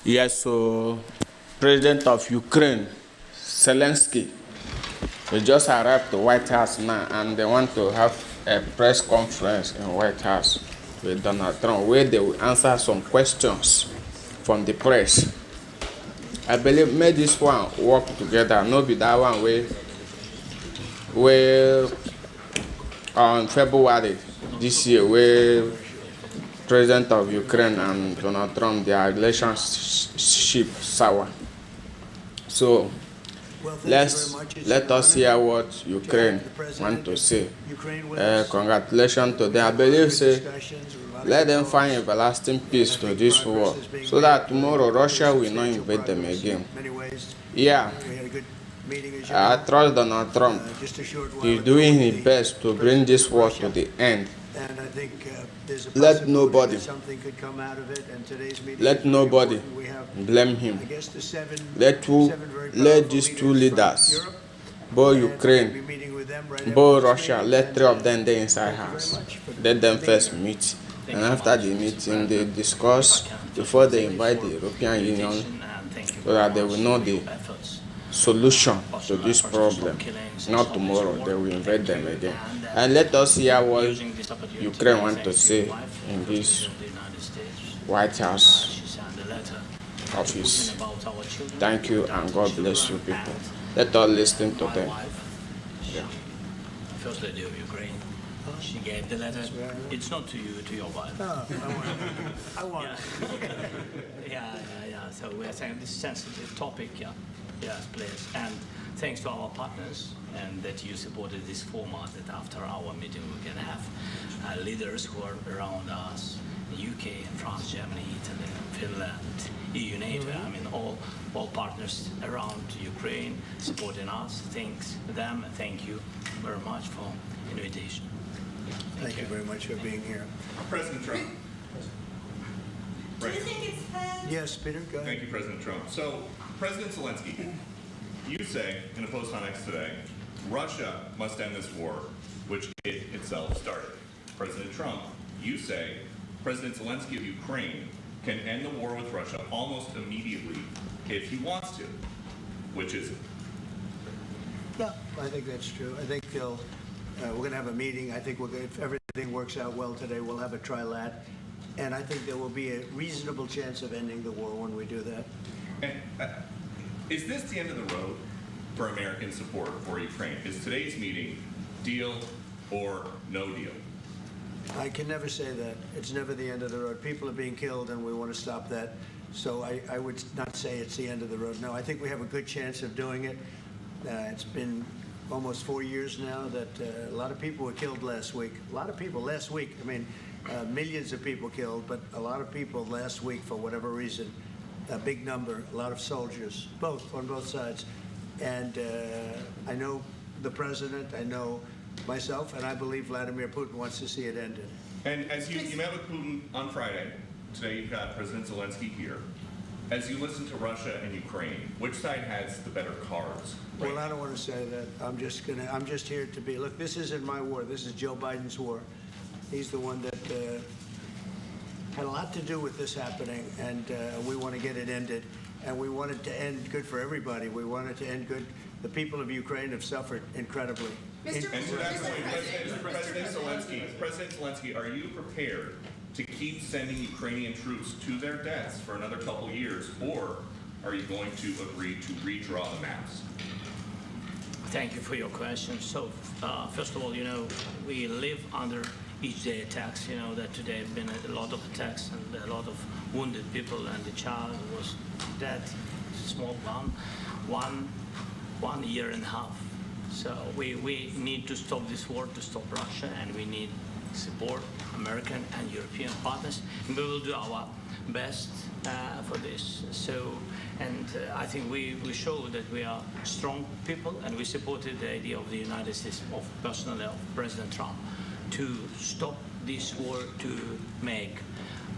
Yes, so President of Ukraine, Zelensky, he just arrived to White House now, and they want to have a press conference in White House with Donald Trump, where they will answer some questions from the press. I believe make this one work together, no be that one where on February this year, where President of Ukraine and Donald Trump, their relationship sour. So let us hear what Ukraine want to say. Congratulations to them. I believe say let them find everlasting peace to this war, so that tomorrow Russia will not invade them again. Yeah, I trust Donald Trump. He's doing his best to bring this war to the end. And I think there's a Let nobody, that something could come out of it, and today's meeting let is very nobody important. We have, blame him. I guess, the seven Let very these powerful two leaders, from Europe, both and we'll be Ukraine, meeting with them right after both this Russia, meeting, let and, three of them they inside thank you very house. much for Let them being first here. meet, and after the meeting they discuss before they invite the European Union, so that they will know the solution to this problem. Not tomorrow, they will invade them again. And let us hear what Ukraine want to say in this White House office. Thank you, and God bless you people. Let us listen to them. Yeah. First Lady of Ukraine, she gave the letter. It's not to you, to your wife. Oh, I want it. Yeah. So we're saying this sensitive topic, yeah. Yes, please. And thanks to our partners, and that you supported this format, that after our meeting we can have leaders who are around us, UK and France, Germany, Italy, Finland, EU, NATO, I mean all partners around Ukraine supporting us. Thanks to them, and thank you very much for invitation. Thank you very much for being here. President Trump. Do you think it's fair? Yes, Peter, go ahead. Thank you, President Trump. So, President Zelensky, you say in a post on X today, Russia must end this war, which it itself started. President Trump, you say President Zelensky of Ukraine can end the war with Russia almost immediately if he wants to. Which is it? No, I think that's true. I think we're going to have a meeting. I think if everything works out well today, we'll have a trilat. And I think there will be a reasonable chance of ending the war when we do that. And is this the end of the road for American support for Ukraine? Is today's meeting deal or no deal? I can never say that. It's never the end of the road. People are being killed, and we want to stop that. So I would not say it's the end of the road. No, I think we have a good chance of doing it. It's been almost 4 years now that a lot of people were killed last week. A lot of people last week. I mean, millions of people killed, but a lot of people last week for whatever reason. A big number, a lot of soldiers, on both sides. And I know the president, I know myself, and I believe Vladimir Putin wants to see it ended. And as you met with Putin on Friday, today you've got President Zelensky here. As you listen to Russia and Ukraine, which side has the better cards? Well, I don't want to say that. I'm just here to be. Look, this isn't my war. This is Joe Biden's war. He's the one that had a lot to do with this happening, and we want to get it ended. And we want it to end good for everybody. We want it to end good. The people of Ukraine have suffered incredibly. And to that point, President Zelensky, are you prepared to keep sending Ukrainian troops to their deaths for another couple of years, or are you going to agree to redraw the maps? Thank you for your question. So, first of all, we live under each day attacks. That today have been a lot of attacks and a lot of wounded people, and the child was dead, small one year and a half. So we need to stop this war, to stop Russia, and we need support American and European partners, and we will do our best for this. So, and I think we show that we are strong people, and we supported the idea of the United States, personally of President Trump, to stop this war, to make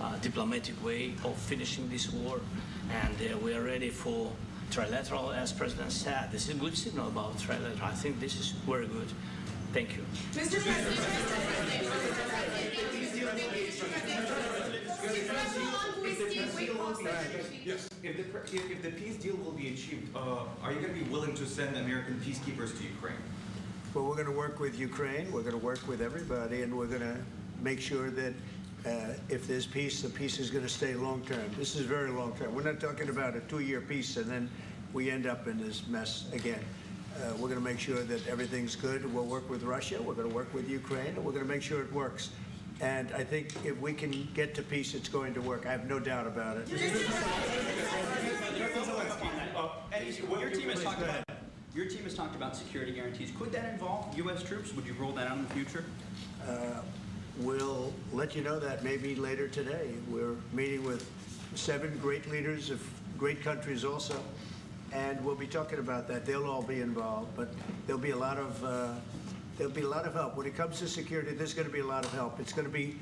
a diplomatic way of finishing this war, and we are ready for trilateral, as President said. This is a good signal about trilateral. I think this is very good. Thank you. Mr. President, Yes. If the peace deal will be achieved, are you going to be willing to send American peacekeepers to Ukraine? Well, we're going to work with Ukraine. We're going to work with everybody, and we're going to make sure that if there's peace, the peace is going to stay long term. This is very long term. We're not talking about a 2-year peace and then we end up in this mess again. We're going to make sure that everything's good. We'll work with Russia. We're going to work with Ukraine, and we're going to make sure it works. And I think if we can get to peace, it's going to work. I have no doubt about it. Your team has talked about security guarantees. Could that involve U.S. troops? Would you roll that out in the future? We'll let you know that maybe later today. We're meeting with 7 great leaders of great countries also, and we'll be talking about that. They'll all be involved, but there'll be a lot of help when it comes to security. There's going to be a lot of help. It's going to be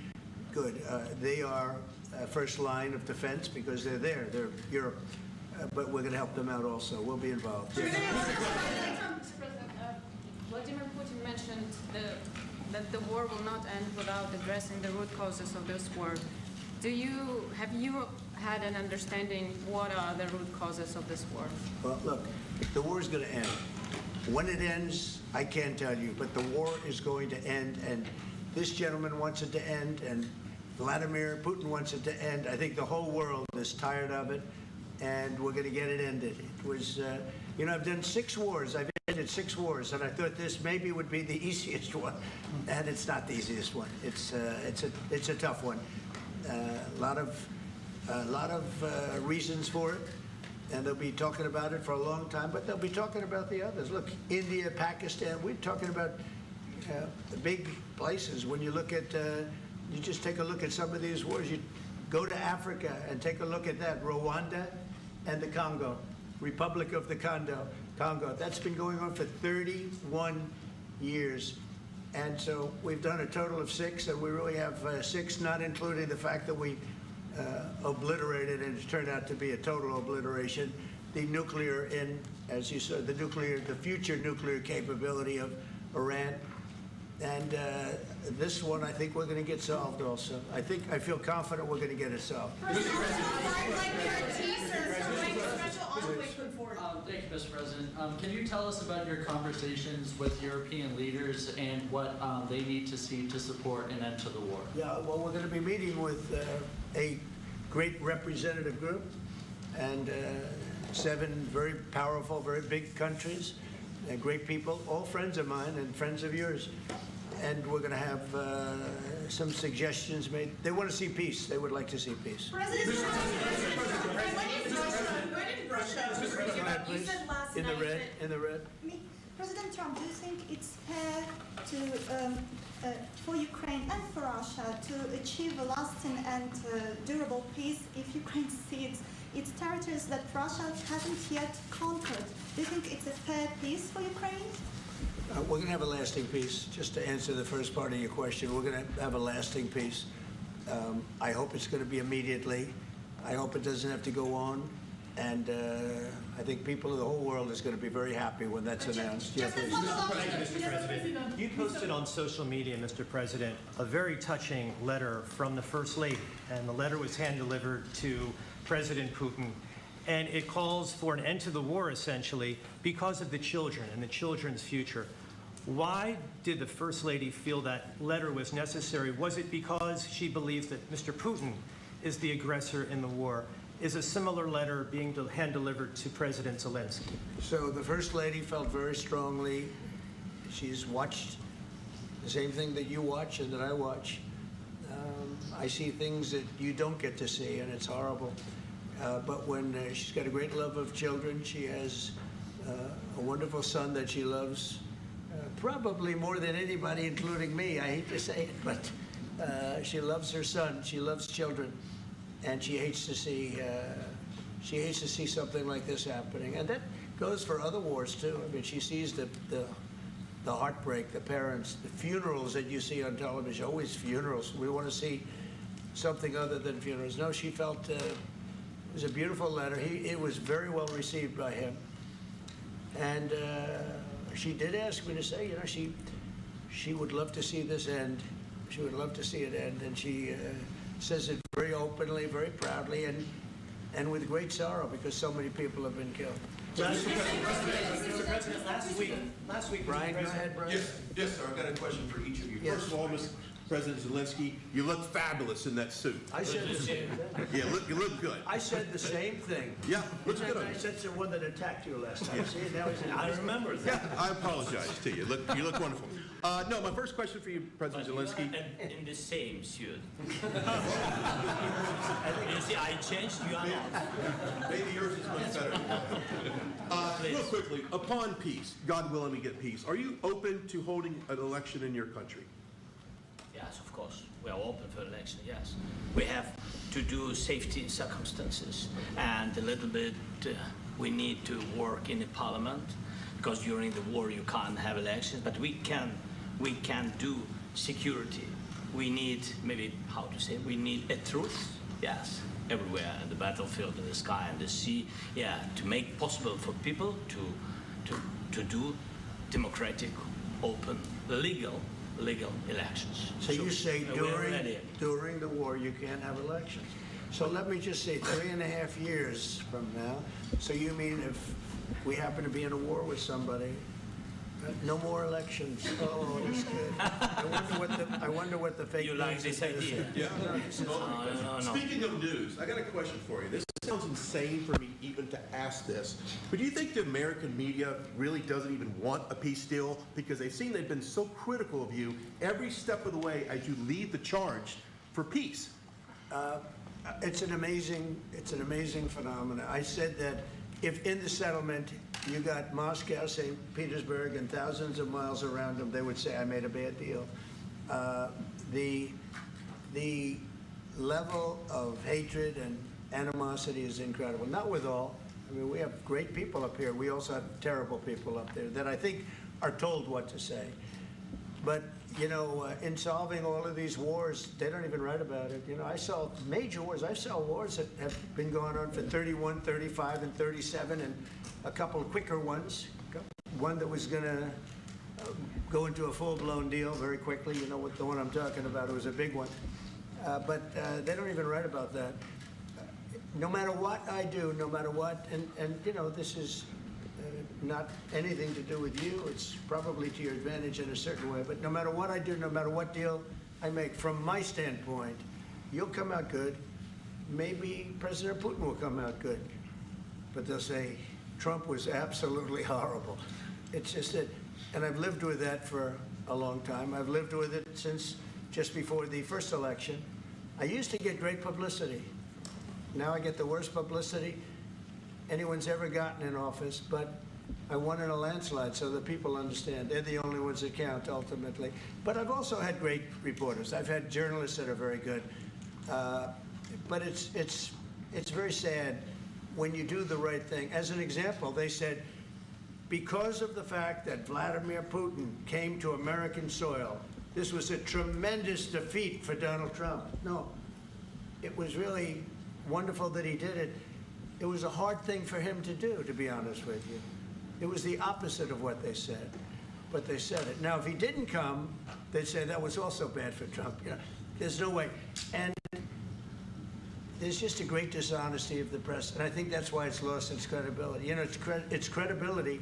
good. They are first line of defense because they're there. They're Europe, but we're going to help them out also. We'll be involved. Mr. President, Vladimir Putin mentioned that the war will not end without addressing the root causes of this war. Have you had an understanding what are the root causes of this war? Well, look, the war is going to end. When it ends, I can't tell you, but the war is going to end, and this gentleman wants it to end, and Vladimir Putin wants it to end. I think the whole world is tired of it, and we're going to get it ended. It was, I've done 6 wars. I've ended 6 wars, and I thought this maybe would be the easiest one, and it's not the easiest one. It's a tough one. A lot of reasons for it, and they'll be talking about it for a long time, but they'll be talking about the others. Look, India, Pakistan, we're talking about the big places. When you look at, you just take a look at some of these wars. You go to Africa and take a look at that. Rwanda and the Congo, Republic of the Congo. That's been going on for 31 years. And so we've done a total of 6, and we really have 6, not including the fact that we obliterated, and it turned out to be a total obliteration, the nuclear, as you said, the future nuclear capability of Iran. And this one, I think we're going to get solved also. I feel confident we're going to get it solved. Thank you, Mr. President. Can you tell us about your conversations with European leaders and what they need to see to support an end to the war? Yeah, well, we're going to be meeting with a great representative group and 7 very powerful, very big countries, great people, all friends of mine and friends of yours. And we're going to have some suggestions made. They want to see peace. They would like to see peace. President Trump, you said last In the night red, in the red. President Trump, do you think it's fair for Ukraine and for Russia to achieve a lasting and durable peace if Ukraine cedes its territories that Russia hasn't yet conquered? Do you think it's a fair peace for Ukraine? We're going to have a lasting peace. Just to answer the first part of your question, we're going to have a lasting peace. I hope it's going to be immediately. I hope it doesn't have to go on. And I think people of the whole world is going to be very happy when that's announced. You posted on social media, Mr. President, a very touching letter from the First Lady. And the letter was hand-delivered to President Putin. And it calls for an end to the war, essentially, because of the children and the children's future. Why did the First Lady feel that letter was necessary? Was it because she believes that Mr. Putin is the aggressor in the war? Is a similar letter being hand-delivered to President Zelenskyy? So the First Lady felt very strongly. She's watched the same thing that you watch and that I watch. I see things that you don't get to see, and it's horrible. But when she's got a great love of children, she has a wonderful son that she loves, probably more than anybody, including me. I hate to say it, but she loves her son. She loves children, and she hates to see something like this happening. And that goes for other wars too. I mean, she sees the heartbreak, the parents, the funerals that you see on television. Always funerals. We want to see something other than funerals. No, she felt. It was a beautiful letter. It was very well received by him. And she did ask me to say, she would love to see this end. She would love to see it end. And she says it very openly, very proudly, and with great sorrow because so many people have been killed. Mr. President, last week, Brian, go ahead, Brian. Yes, sir. I've got a question for each of you. Yes. First of all, Mr. President Zelensky, you look fabulous in that suit. I said the same thing. Yeah, you look good. I said the same thing. Yeah, looks good on I you. said the one that attacked you last time. See, now he's I remember that. Yeah, I apologize to you. You look wonderful. No, my first question for you, President Zelensky. And in the same suit. You see, I changed, you are not. Maybe yours is much better. Real quickly, upon peace, God willing we get peace, are you open to holding an election in your country? Yes, of course. We are open for election, yes. We have to do safety circumstances, and a little bit we need to work in the parliament, because during the war you can't have elections, but we can do security. We need, maybe, how to say, we need a truth, yes, everywhere, in the battlefield, in the sky, and the sea, yeah, to make possible for people to do democratic, open, legal elections. So you say we're ready. during the war you can't have elections. So let me just say 3.5 years from now. So you mean if we happen to be in a war with somebody, no more elections? Oh, that's good. I wonder what the fake You like news this is. idea? Yeah. No. Speaking of news, I got a question for you. This sounds insane for me even to ask this, but do you think the American media really doesn't even want a peace deal because they've been so critical of you every step of the way as you lead the charge for peace? It's an amazing phenomenon. I said that if in the settlement you got Moscow, St. Petersburg, and thousands of miles around them, they would say, I made a bad deal. The level of hatred and animosity is incredible. Not with all. I mean, we have great people up here. We also have terrible people up there that I think are told what to say. But, you know, in solving all of these wars, they don't even write about it. You know, I saw major wars. I saw wars that have been going on for 31, 35, and 37, and a couple of quicker ones. One that was going to go into a full-blown deal very quickly. You know what the one I'm talking about. It was a big one. But they don't even write about that. No matter what I do, no matter what, and you know, this is not anything to do with you. It's probably to your advantage in a certain way. But no matter what I do, no matter what deal I make, from my standpoint, you'll come out good. Maybe President Putin will come out good. But they'll say, Trump was absolutely horrible. It's just that, and I've lived with that for a long time. I've lived with it since just before the first election. I used to get great publicity. Now I get the worst publicity anyone's ever gotten in office, but I won in a landslide, so the people understand. They're the only ones that count, ultimately. But I've also had great reporters. I've had journalists that are very good. But it's very sad when you do the right thing. As an example, they said, because of the fact that Vladimir Putin came to American soil, this was a tremendous defeat for Donald Trump. No, it was really wonderful that he did it. It was a hard thing for him to do, to be honest with you. It was the opposite of what they said, but they said it. Now, if he didn't come, they'd say that was also bad for Trump. You know, there's no way. And there's just a great dishonesty of the press, and I think that's why it's lost its credibility. You know, its credibility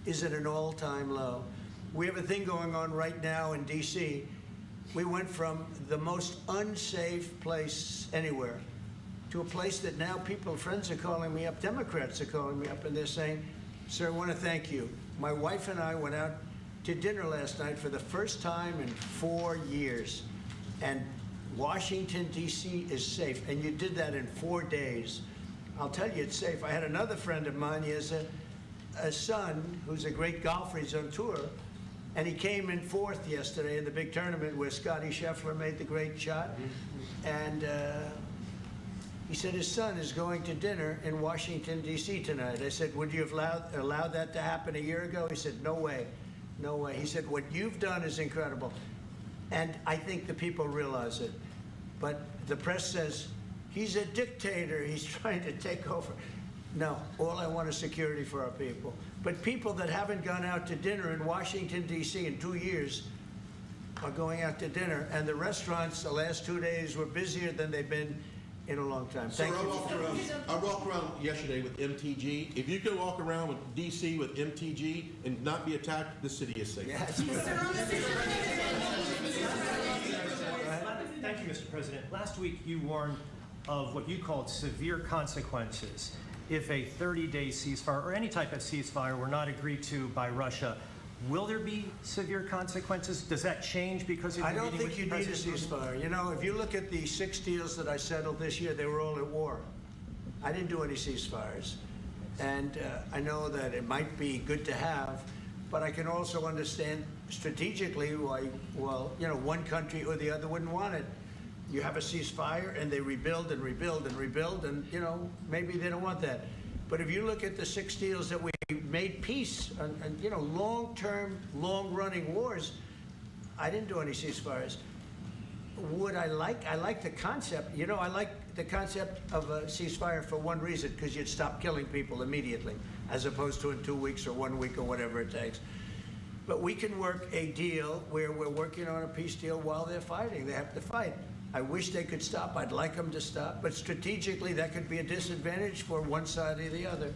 is at an all-time low. We have a thing going on right now in D.C. We went from the most unsafe place anywhere to a place that now friends are calling me up, Democrats are calling me up, and they're saying, sir, I want to thank you. My wife and I went out to dinner last night for the first time in 4 years, and Washington, D.C. is safe, and you did that in 4 days. I'll tell you, it's safe. I had another friend of mine. He has a son who's a great golfer. He's on tour, and he came in 4th yesterday in the big tournament where Scotty Scheffler made the great shot, and he said his son is going to dinner in Washington, D.C. tonight. I said, would you have allowed that to happen a year ago? He said, no way, no way. He said, what you've done is incredible. And I think the people realize it. But the press says, he's a dictator, he's trying to take over. No, all I want is security for our people. But people that haven't gone out to dinner in Washington, D.C. in 2 years, are going out to dinner, and the restaurants the last 2 days were busier than they've been in a long time. Sir, Thank you. I walked around yesterday with MTG. If you could walk around with DC with MTG and not be attacked, the city is safe. Yes. Thank you, Mr. President. Last week, you warned of what you called severe consequences if a 30-day ceasefire or any type of ceasefire were not agreed to by Russia. Will there be severe consequences? Does that change because of I your don't meeting think you with need a President Putin? ceasefire. You know, if you look at the 6 deals that I settled this year, they were all at war. I didn't do any ceasefires. And I know that it might be good to have, but I can also understand strategically why, well, you know, one country or the other wouldn't want it. You have a ceasefire and they rebuild and rebuild and rebuild, and, you know, maybe they don't want that. But if you look at the 6 deals that we made peace and you know, long-term, long-running wars, I didn't do any ceasefires. Would I like the concept. You know, I like the concept of a ceasefire for one reason, because you'd stop killing people immediately, as opposed to in 2 weeks or 1 week or whatever it takes. But we can work a deal where we're working on a peace deal while they're fighting. They have to fight. I wish they could stop. I'd like them to stop. But strategically, that could be a disadvantage for one side or the other.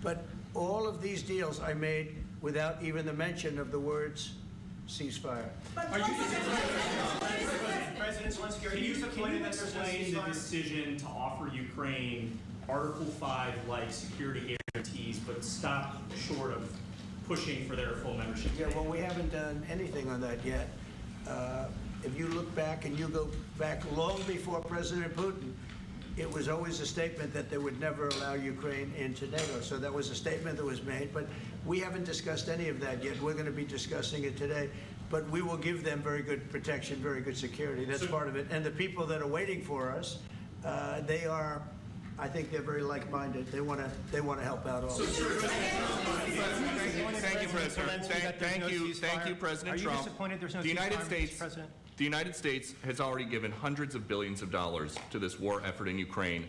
But all of these deals I made without even the mention of the words ceasefire. President Zelenskyy, are Can you you disappointed that there's no explain the ceasefire? decision to offer Ukraine Article 5-like security guarantees, but stop short of pushing for their full membership? Yeah, well, we haven't done anything on that yet. If you look back and you go back long before President Putin, it was always a statement that they would never allow Ukraine into NATO. So that was a statement that was made, but we haven't discussed any of that yet. We're going to be discussing it today. But we will give them very good protection, very good security. That's part of it. And the people that are waiting for us, they are, I think they're very like-minded. They want to help out all. Thank you, President. Thank you, President Trump. Are you disappointed there's no The United ceasefire, States, Mr. President? the United States has already given hundreds of billions of dollars to this war effort in Ukraine.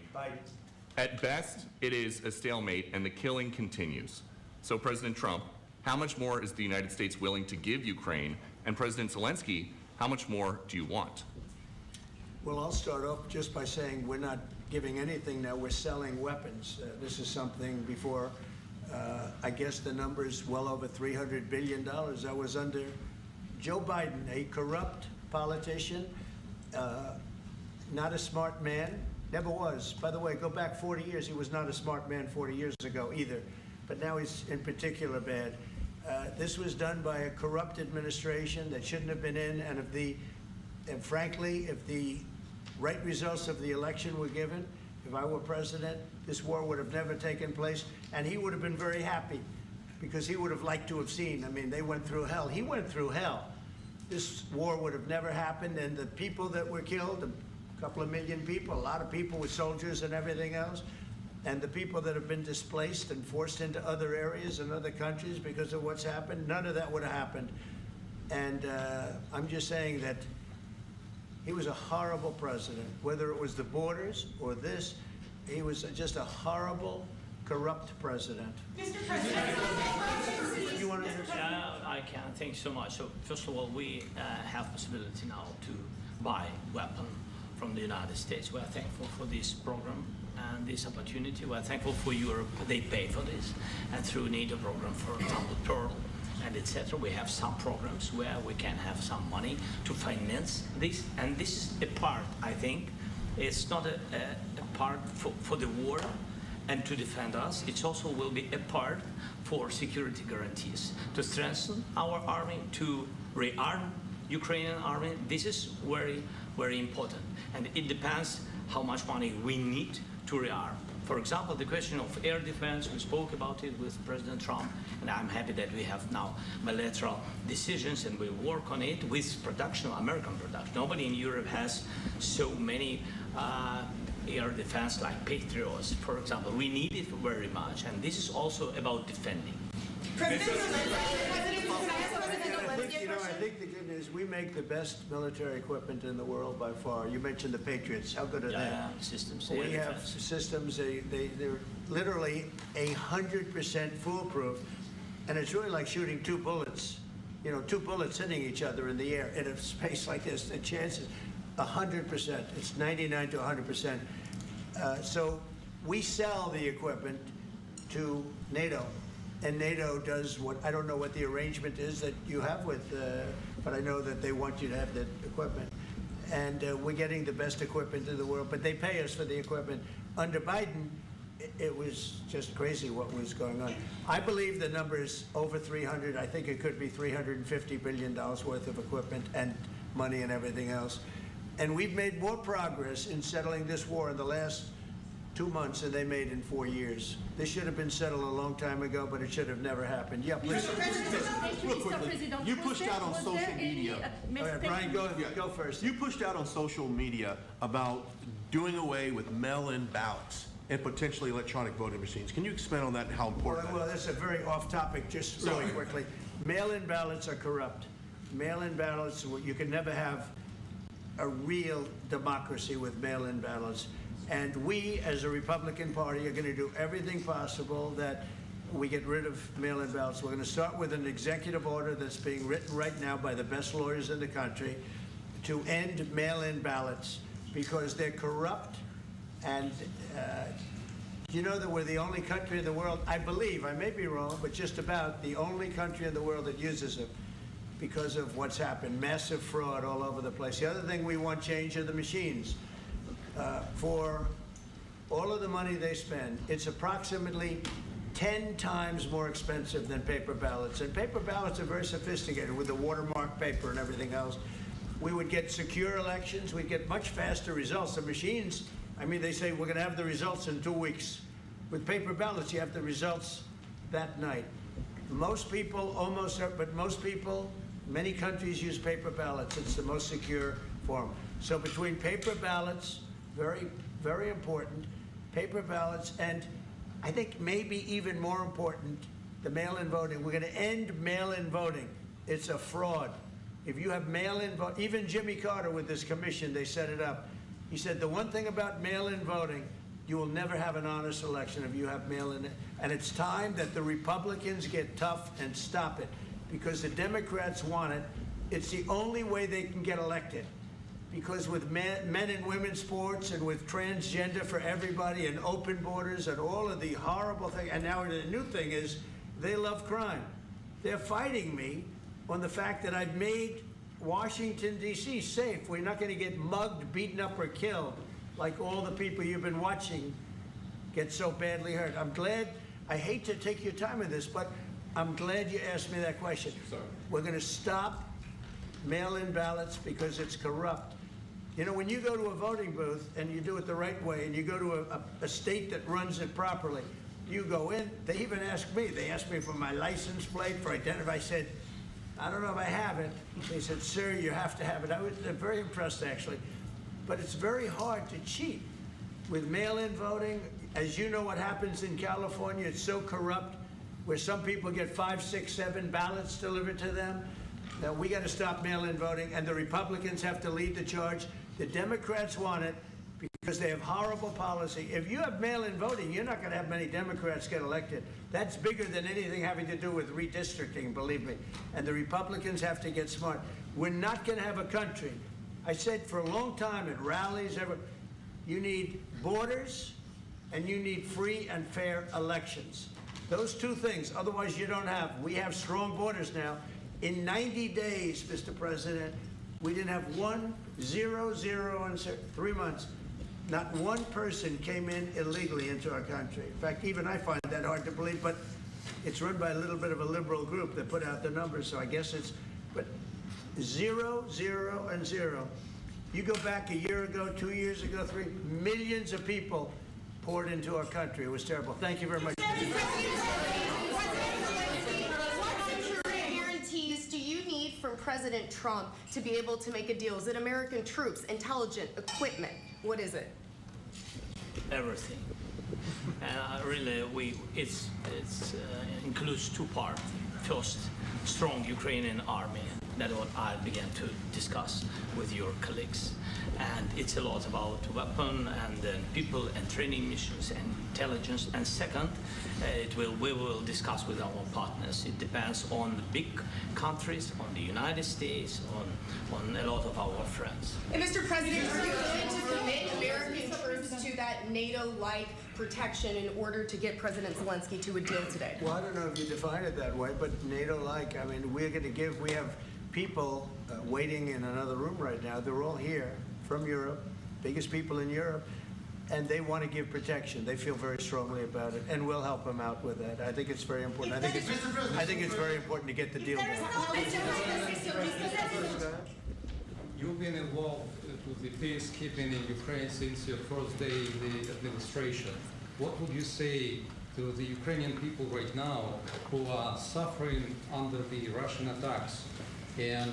At best, it is a stalemate, and the killing continues. So, President Trump, how much more is the United States willing to give Ukraine? And President Zelensky, how much more do you want? Well, I'll start off just by saying we're not giving anything now. We're selling weapons. This is something before, I guess the number is well over $300 billion. That was under Joe Biden, a corrupt politician, not a smart man, never was. By the way, go back 40 years, he was not a smart man 40 years ago either. But now he's in particular bad. This was done by a corrupt administration that shouldn't have been in, and frankly, if the right results of the election were given, if I were president, this war would have never taken place, and he would have been very happy, because he would have liked to have seen. I mean, they went through hell. He went through hell. This war would have never happened, and the people that were killed, a couple of million people, a lot of people with soldiers and everything else, and the people that have been displaced and forced into other areas and other countries because of what's happened, none of that would have happened. And I'm just saying that he was a horrible president, whether it was the borders or this. He was just a horrible, corrupt president. Mr. President, You want to I can. Thank you so much. So first of all, we have possibility now to buy weapon from the United States. We are thankful for this program and this opportunity. We are thankful for Europe. They pay for this. And through NATO program, for example, Pearl and etc., we have some programs where we can have some money to finance this. And this is a part, I think. It's not a part for the war and to defend us. It also will be a part for security guarantees, to strengthen our army, to rearm Ukrainian army. This is very, very important. And it depends how much money we need to rearm. For example, the question of air defense, we spoke about it with President Trump, and I'm happy that we have now bilateral decisions and we work on it with production, American production. Nobody in Europe has so many air defense like Patriots, for example. We need it very much, and this is also about defending. I think the good news, we make the best military equipment in the world by far. You mentioned the Patriots. How good are they? Systems. We have systems. They're literally 100% foolproof, and it's really like shooting 2 bullets you know, two bullets hitting each other in the air in a space like this, the chances 100%. It's 99 to 100%. So we sell the equipment to NATO, and NATO does what, I don't know what the arrangement is that you have with, but I know that they want you to have the equipment. And we're getting the best equipment in the world, but they pay us for the equipment. Under Biden, it was just crazy what was going on. I believe the number is over 300. I think it could be $350 billion worth of equipment and money and everything else. And we've made more progress in settling this war in the last 2 months than they made in 4 years. This should have been settled a long time ago, but it should have never happened. Yeah, please. Real quickly, you pushed out on social media. All right, Brian, go first. You pushed out on social media about doing away with mail-in ballots and potentially electronic voting machines. Can you expand on that and how important Well, that is? that's a very off-topic, just really quickly. Mail-in ballots are corrupt. Mail-in ballots, you can never have a real democracy with mail-in ballots. And we, as a Republican Party, are going to do everything possible that we get rid of mail-in ballots. We're going to start with an executive order that's being written right now by the best lawyers in the country to end mail-in ballots because they're corrupt. And you know that we're the only country in the world, I believe, I may be wrong, but just about the only country in the world that uses them because of what's happened. Massive fraud all over the place. The other thing we want change are the machines. For all of the money they spend, it's approximately 10 times more expensive than paper ballots. And paper ballots are very sophisticated with the watermark paper and everything else. We would get secure elections. We'd get much faster results. The machines, I mean, they say we're going to have the results in 2 weeks. With paper ballots, you have the results that night. Most people, but most people, many countries use paper ballots. It's the most secure form. So between paper ballots, very, very important, paper ballots, and I think maybe even more important, the mail-in voting. We're going to end mail-in voting. It's a fraud. If you have mail-in vote, even Jimmy Carter with this commission, they set it up. He said the one thing about mail-in voting, you will never have an honest election if you have mail-in. And it's time that the Republicans get tough and stop it because the Democrats want it. It's the only way they can get elected. Because with men and women's sports and with transgender for everybody and open borders and all of the horrible things, and now the new thing is they love crime. They're fighting me on the fact that I've made Washington, D.C. safe. We're not going to get mugged, beaten up, or killed like all the people you've been watching get so badly hurt. I'm glad, I hate to take your time with this, but I'm glad you asked me that question. Sorry. We're going to stop mail-in ballots because it's corrupt. You know, when you go to a voting booth and you do it the right way and you go to a state that runs it properly, you go in, they even ask me, they asked me for my license plate, for identity. I said, I don't know if I have it. They said, sir, you have to have it. I was very impressed, actually. But it's very hard to cheat with mail-in voting. As you know what happens in California, it's so corrupt, where some people get 5, 6, 7 ballots delivered to them. Now, we got to stop mail-in voting, and the Republicans have to lead the charge. The Democrats want it because they have horrible policy. If you have mail-in voting, you're not going to have many Democrats get elected. That's bigger than anything having to do with redistricting, believe me. And the Republicans have to get smart. We're not going to have a country. I said for a long time at rallies, you need borders and you need free and fair elections. Those two things, otherwise you don't have. We have strong borders now. In 90 days, Mr. President, we didn't have 1, 0, 0, and 3 months. Not one person came in illegally into our country. In fact, even I find that hard to believe, but it's run by a little bit of a liberal group that put out the numbers, so I guess it's, but 0, 0, and 0. You go back a year ago, 2 years ago, 3 millions of people poured into our country. It was terrible. Thank you very much. From President Trump to be able to make a deal? Is it American troops, intelligence, equipment? What is it? Everything. And really, it includes 2 parts. First, strong Ukrainian army. That's what I began to discuss with your colleagues. And it's a lot about weapon and then people and training missions and intelligence. And second, we will discuss with our partners. It depends on the big countries, on the United States, on a lot of our friends. And Mr. President, are you willing to commit American troops to that NATO-like protection in order to get President Zelensky to a deal today? Well, I don't know if you define it that way, but NATO-like, I mean, we have people waiting in another room right now. They're all here from Europe, biggest people in Europe, and they want to give protection. They feel very strongly about it, and we'll help them out with that. I think it's very important. I think it's very important to get the deal done. You've been involved with the peacekeeping in Ukraine since your first day in the administration. What would you say to the Ukrainian people right now who are suffering under the Russian attacks and